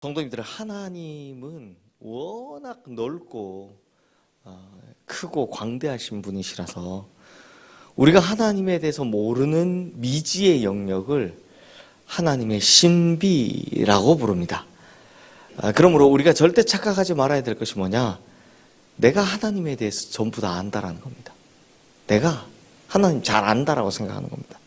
성도님들, 하나님은 워낙 넓고 크고 광대하신 분이시라서 우리가 하나님에 대해서 모르는 미지의 영역을 하나님의 신비라고 부릅니다. 그러므로 우리가 절대 착각하지 말아야 될 것이 뭐냐? 내가 하나님에 대해서 전부 다 안다라는 겁니다. 내가 하나님 잘 안다라고 생각하는 겁니다.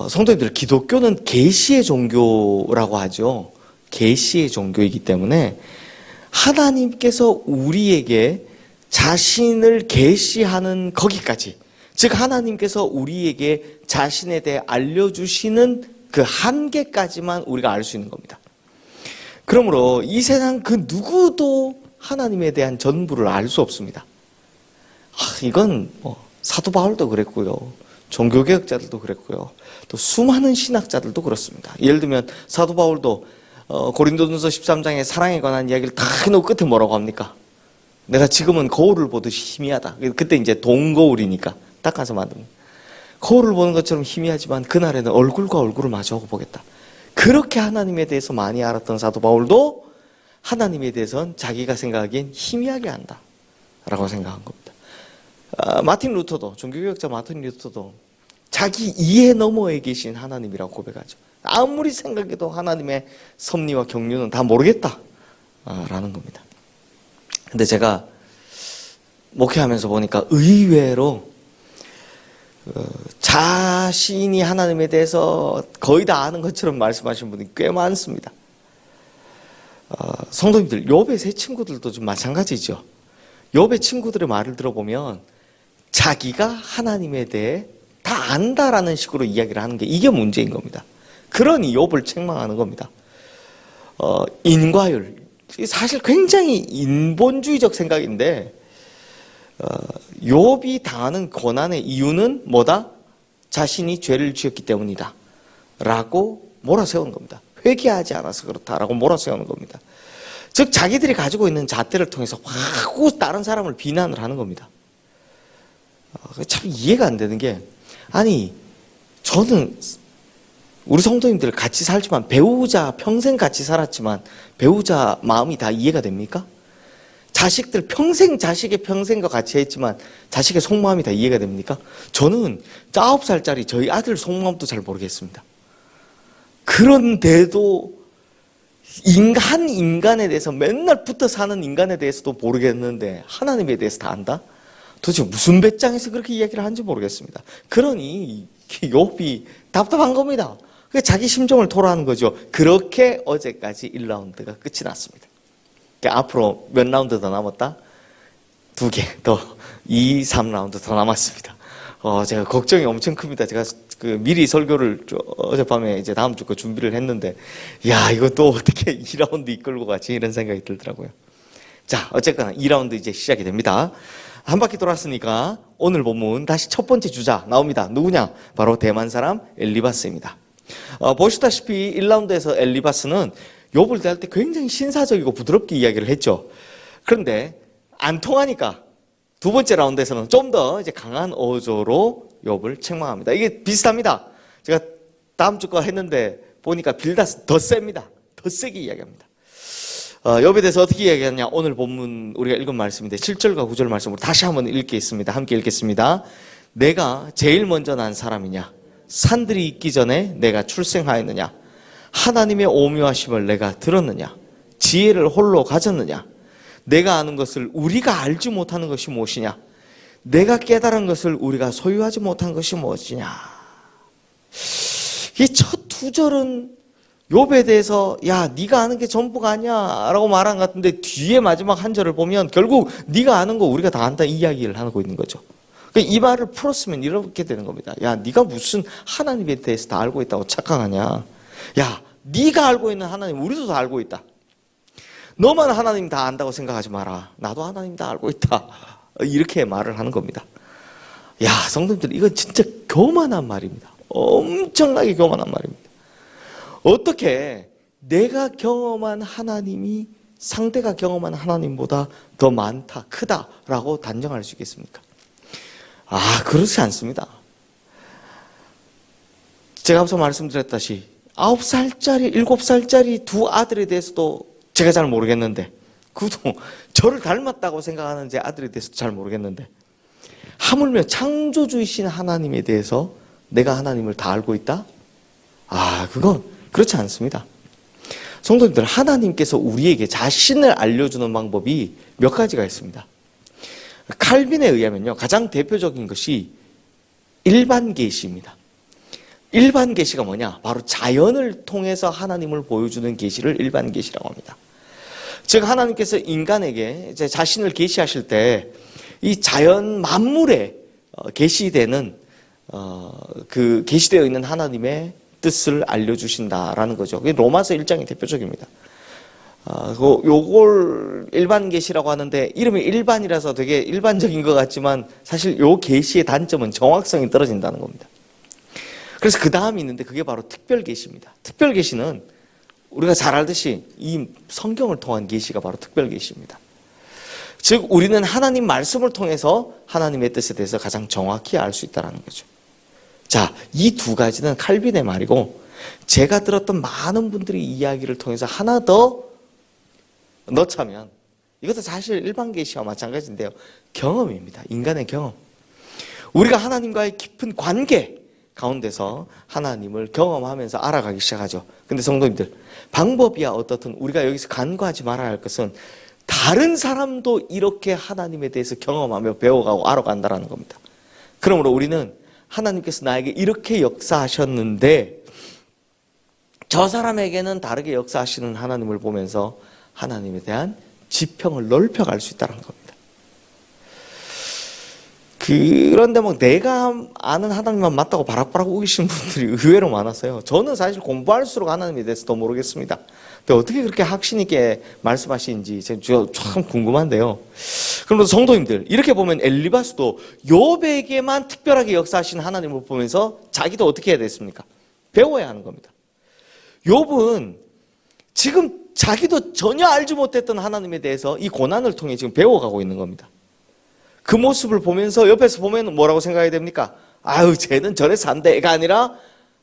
성도님들, 기독교는 계시의 종교라고 하죠. 계시의 종교이기 때문에 하나님께서 우리에게 자신을 계시하는 거기까지, 즉 하나님께서 우리에게 자신에 대해 알려주시는 그 한계까지만 우리가 알 수 있는 겁니다. 그러므로 이 세상 그 누구도 하나님에 대한 전부를 알 수 없습니다. 이건 사도 바울도 그랬고요, 종교개혁자들도 그랬고요, 또 수많은 신학자들도 그렇습니다. 예를 들면 사도 바울도 고린도전서 13장에 사랑에 관한 이야기를 다 해놓고 끝에 뭐라고 합니까? 내가 지금은 거울을 보듯이 희미하다. 그때 이제 동거울이니까 닦아서 만든 거울을 보는 것처럼 희미하지만 그날에는 얼굴과 얼굴을 마주하고 보겠다. 그렇게 하나님에 대해서 많이 알았던 사도 바울도 하나님에 대해서는 자기가 생각하기엔 희미하게 안다 라고 생각한 겁니다. 마틴 루터도, 종교개혁자 마틴 루터도 자기 이해 너머에 계신 하나님이라고 고백하죠. 아무리 생각해도 하나님의 섭리와 경륜은 다 모르겠다 라는 겁니다. 근데 제가 목회하면서 보니까 의외로 자신이 하나님에 대해서 거의 다 아는 것처럼 말씀하시는 분이 꽤 많습니다. 성도님들, 욥의 세 친구들도 좀 마찬가지죠. 욥의 친구들의 말을 들어보면 자기가 하나님에 대해 다 안다라는 식으로 이야기를 하는 게 이게 문제인 겁니다. 그러니 욥을 책망하는 겁니다. 인과율, 사실 굉장히 인본주의적 생각인데 욥이 당하는 고난의 이유는 뭐다? 자신이 죄를 지었기 때문이다 라고 몰아세우는 겁니다. 회개하지 않아서 그렇다라고 몰아세우는 겁니다. 즉 자기들이 가지고 있는 잣대를 통해서 자꾸 다른 사람을 비난을 하는 겁니다. 참 이해가 안 되는 게, 아니 저는 우리 성도님들 같이 살지만 배우자 평생 같이 살았지만 배우자 마음이 다 이해가 됩니까? 자식들 평생 자식의 평생과 같이 했지만 자식의 속마음이 다 이해가 됩니까? 저는 9살짜리 저희 아들 속마음도 잘 모르겠습니다. 그런데도 한 인간에 대해서 맨날 붙어 사는 인간에 대해서도 모르겠는데 하나님에 대해서 다 안다? 도대체 무슨 배짱에서 그렇게 이야기를 하는지 모르겠습니다. 그러니 욥이 답답한 겁니다. 자기 심정을 토로하는 거죠. 그렇게 어제까지 1라운드가 끝이 났습니다. 앞으로 몇 라운드 더 남았다? 2개 더, 2, 3라운드 더 남았습니다. 제가 걱정이 엄청 큽니다. 제가 미리 설교를 어젯밤에 이제 다음 주 거 준비를 했는데, 야, 이거 또 어떻게 2라운드 이끌고 가지? 이런 생각이 들더라고요. 자, 어쨌거나 2라운드 이제 시작이 됩니다. 한 바퀴 돌았으니까 오늘 본문 다시 첫 번째 주자 나옵니다. 누구냐? 바로 대만 사람 엘리바스입니다. 보시다시피 1라운드에서 엘리바스는 욥을 대할 때 굉장히 신사적이고 부드럽게 이야기를 했죠. 그런데 안 통하니까 두 번째 라운드에서는 좀 더 이제 강한 어조로 욥을 책망합니다. 이게 비슷합니다. 제가 다음 주 거 했는데 보니까 빌다스 더 셉니다. 더 세게 이야기합니다. 욥에 대해서 어떻게 이야기하냐? 오늘 본문 우리가 읽은 말씀인데 7절과 9절 말씀으로 다시 한번 읽겠습니다. 함께 읽겠습니다. 내가 제일 먼저 난 사람이냐? 산들이 있기 전에 내가 출생하였느냐? 하나님의 오묘하심을 내가 들었느냐? 지혜를 홀로 가졌느냐? 내가 아는 것을 우리가 알지 못하는 것이 무엇이냐? 내가 깨달은 것을 우리가 소유하지 못한 것이 무엇이냐? 이 첫 두 절은 욥에 대해서 야, 네가 아는 게 전부가 아니야 라고 말한 것 같은데, 뒤에 마지막 한 절을 보면 결국 네가 아는 거 우리가 다 안다 이 이야기를 하고 있는 거죠. 이 말을 풀었으면 이렇게 되는 겁니다. 야, 네가 무슨 하나님에 대해서 다 알고 있다고 착각하냐? 야, 네가 알고 있는 하나님 우리도 다 알고 있다. 너만 하나님 다 안다고 생각하지 마라. 나도 하나님 다 알고 있다. 이렇게 말을 하는 겁니다. 야, 성도님들, 이건 진짜 교만한 말입니다. 엄청나게 교만한 말입니다. 어떻게 내가 경험한 하나님이 상대가 경험한 하나님보다 더 많다, 크다라고 단정할 수 있겠습니까? 그렇지 않습니다. 제가 앞서 말씀드렸다시피 9살짜리, 7살짜리 두 아들에 대해서도 제가 잘 모르겠는데, 그도 저를 닮았다고 생각하는 제 아들에 대해서도 잘 모르겠는데, 하물며 창조주이신 하나님에 대해서 내가 하나님을 다 알고 있다? 그건 그렇지 않습니다. 성도님들, 하나님께서 우리에게 자신을 알려주는 방법이 몇 가지가 있습니다. 칼빈에 의하면요, 가장 대표적인 것이 일반 계시입니다. 일반 계시가 뭐냐? 바로 자연을 통해서 하나님을 보여주는 계시를 일반 계시라고 합니다. 즉, 하나님께서 인간에게 이제 자신을 계시하실 때 이 자연 만물에 계시되는 그 계시되어 있는 하나님의 뜻을 알려주신다라는 거죠. 그게 로마서 1장이 대표적입니다. 요걸 일반 계시라고 하는데, 이름이 일반이라서 되게 일반적인 것 같지만 사실 요 계시의 단점은 정확성이 떨어진다는 겁니다. 그래서 그 다음이 있는데, 그게 바로 특별 계시입니다. 특별 계시는 우리가 잘 알듯이 이 성경을 통한 계시가 바로 특별 계시입니다. 즉, 우리는 하나님 말씀을 통해서 하나님의 뜻에 대해서 가장 정확히 알 수 있다는 거죠. 자, 이 두 가지는 칼빈의 말이고, 제가 들었던 많은 분들의 이야기를 통해서 하나 더 넣자면, 이것도 사실 일반 계시와 마찬가지인데요, 경험입니다. 인간의 경험. 우리가 하나님과의 깊은 관계 가운데서 하나님을 경험하면서 알아가기 시작하죠. 근데 성도님들, 방법이야 어떻든 우리가 여기서 간과하지 말아야 할 것은 다른 사람도 이렇게 하나님에 대해서 경험하며 배워가고 알아간다는 겁니다. 그러므로 우리는 하나님께서 나에게 이렇게 역사하셨는데 저 사람에게는 다르게 역사하시는 하나님을 보면서 하나님에 대한 지평을 넓혀갈 수 있다는 겁니다. 그런데 막 내가 아는 하나님만 맞다고 바락바락 우기시는 분들이 의외로 많았어요. 저는 사실 공부할수록 하나님에 대해서 더 모르겠습니다. 근데 어떻게 그렇게 확신 있게 말씀하시는지 제가 참 궁금한데요. 그러면서 성도님들, 이렇게 보면 엘리바스도 욥에게만 특별하게 역사하신 하나님을 보면서 자기도 어떻게 해야 됐습니까? 배워야 하는 겁니다. 욥은 지금 자기도 전혀 알지 못했던 하나님에 대해서 이 고난을 통해 지금 배워가고 있는 겁니다. 그 모습을 보면서 옆에서 보면 뭐라고 생각해야 됩니까? 쟤는 저래서 안 돼가 아니라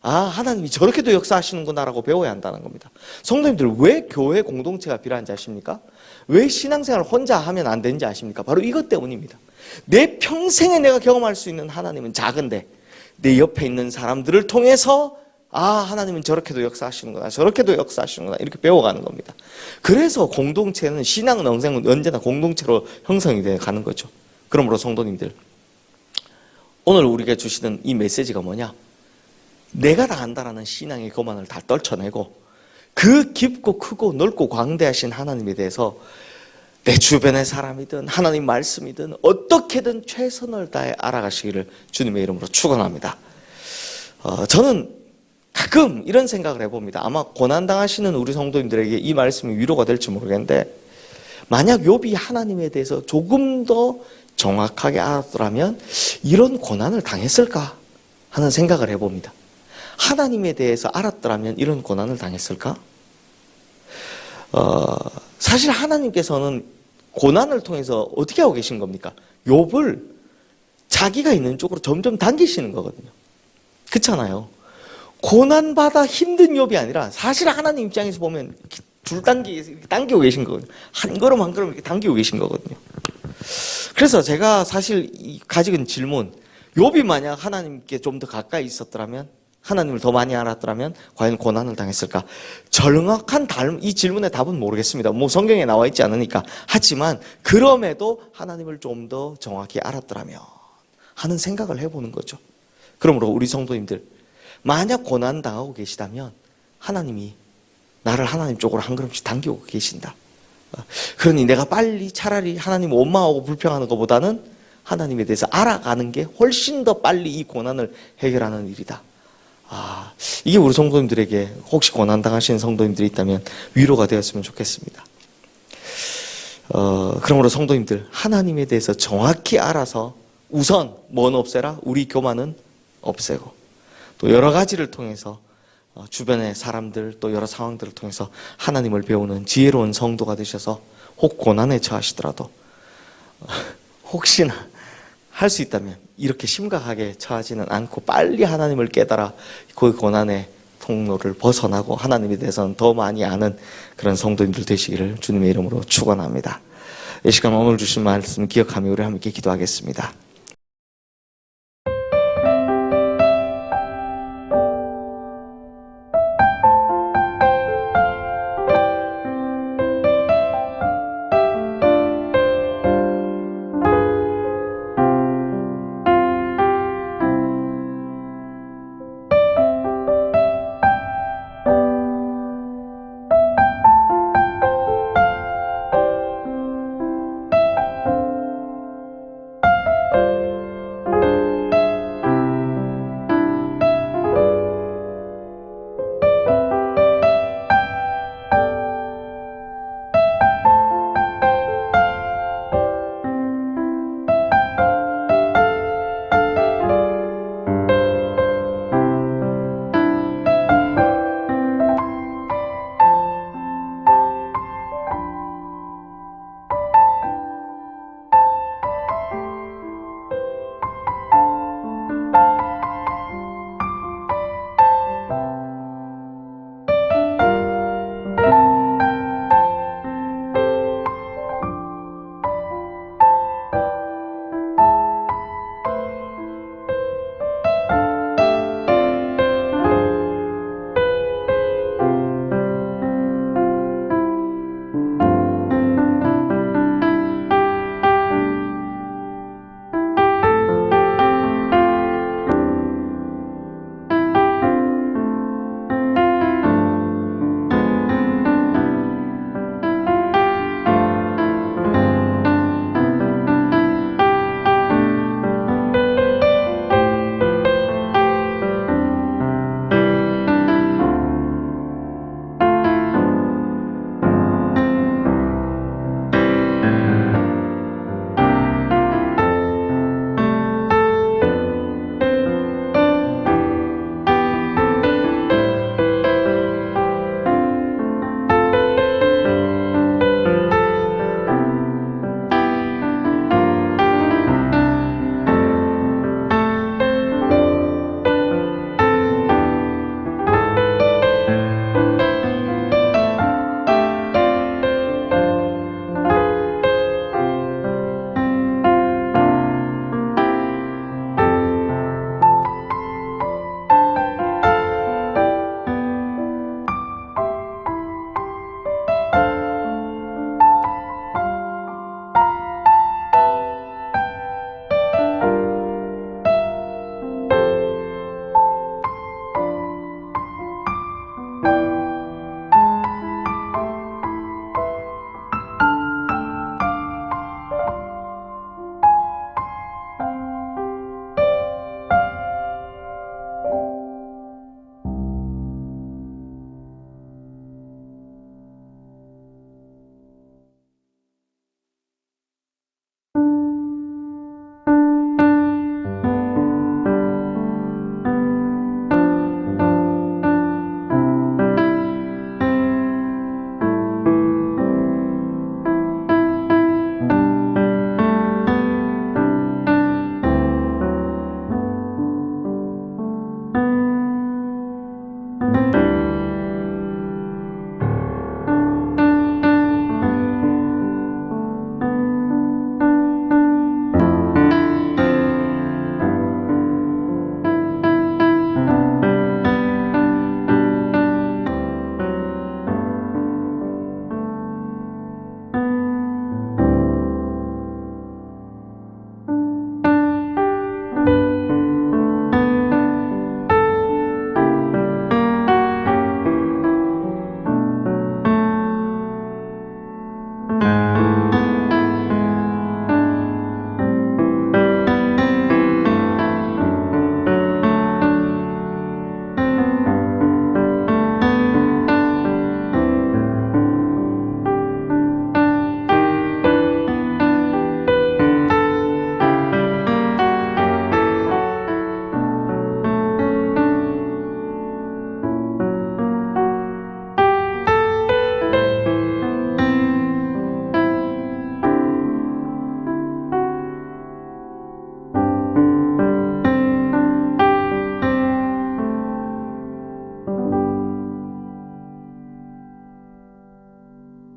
하나님이 저렇게도 역사하시는구나라고 배워야 한다는 겁니다. 성도님들, 왜 교회 공동체가 필요한지 아십니까? 왜 신앙생활을 혼자 하면 안 되는지 아십니까? 바로 이것 때문입니다. 내 평생에 내가 경험할 수 있는 하나님은 작은데 내 옆에 있는 사람들을 통해서 하나님은 저렇게도 역사하시는구나, 저렇게도 역사하시는구나, 이렇게 배워가는 겁니다. 그래서 공동체는, 신앙은 언제나 공동체로 형성이 되어 가는 거죠. 그러므로 성도님들, 오늘 우리가 주시는 이 메시지가 뭐냐? 내가 다 안다라는 신앙의 교만을 다 떨쳐내고 그 깊고 크고 넓고 광대하신 하나님에 대해서 내 주변의 사람이든 하나님 말씀이든 어떻게든 최선을 다해 알아가시기를 주님의 이름으로 축원합니다. 저는 가끔 이런 생각을 해봅니다. 아마 고난당하시는 우리 성도님들에게 이 말씀이 위로가 될지 모르겠는데, 만약 욥이 하나님에 대해서 조금 더 정확하게 알았더라면 이런 고난을 당했을까 하는 생각을 해봅니다. 하나님에 대해서 알았더라면 이런 고난을 당했을까? 사실 하나님께서는 고난을 통해서 어떻게 하고 계신 겁니까? 욥을 자기가 있는 쪽으로 점점 당기시는 거거든요. 그렇잖아요. 고난받아 힘든 욥이 아니라 사실 하나님 입장에서 보면 당기고 계신 거거든요. 한 걸음 한 걸음 이렇게 당기고 계신 거거든요. 그래서 제가 사실 가지고 있는 질문, 욥이 만약 하나님께 좀 더 가까이 있었더라면, 하나님을 더 많이 알았더라면 과연 고난을 당했을까? 정확한 이 질문의 답은 모르겠습니다. 성경에 나와 있지 않으니까. 하지만 그럼에도 하나님을 좀 더 정확히 알았더라면 하는 생각을 해보는 거죠. 그러므로 우리 성도님들, 만약 고난 당하고 계시다면 하나님이 나를 하나님 쪽으로 한 걸음씩 당기고 계신다. 그러니 내가 빨리 차라리 하나님 원망하고 불평하는 것보다는 하나님에 대해서 알아가는 게 훨씬 더 빨리 이 고난을 해결하는 일이다. 이게 우리 성도님들에게, 혹시 고난당하시는 성도님들이 있다면 위로가 되었으면 좋겠습니다. 그러므로 성도님들, 하나님에 대해서 정확히 알아서 우선 뭐는 없애라? 우리 교만은 없애고, 또 여러 가지를 통해서 주변의 사람들, 또 여러 상황들을 통해서 하나님을 배우는 지혜로운 성도가 되셔서 혹 고난에 처하시더라도 혹시나 할 수 있다면 이렇게 심각하게 처하지는 않고 빨리 하나님을 깨달아 그 고난의 통로를 벗어나고 하나님에 대해서는 더 많이 아는 그런 성도님들 되시기를 주님의 이름으로 축원합니다. 이 시간 오늘 주신 말씀 기억하며 우리 함께 기도하겠습니다.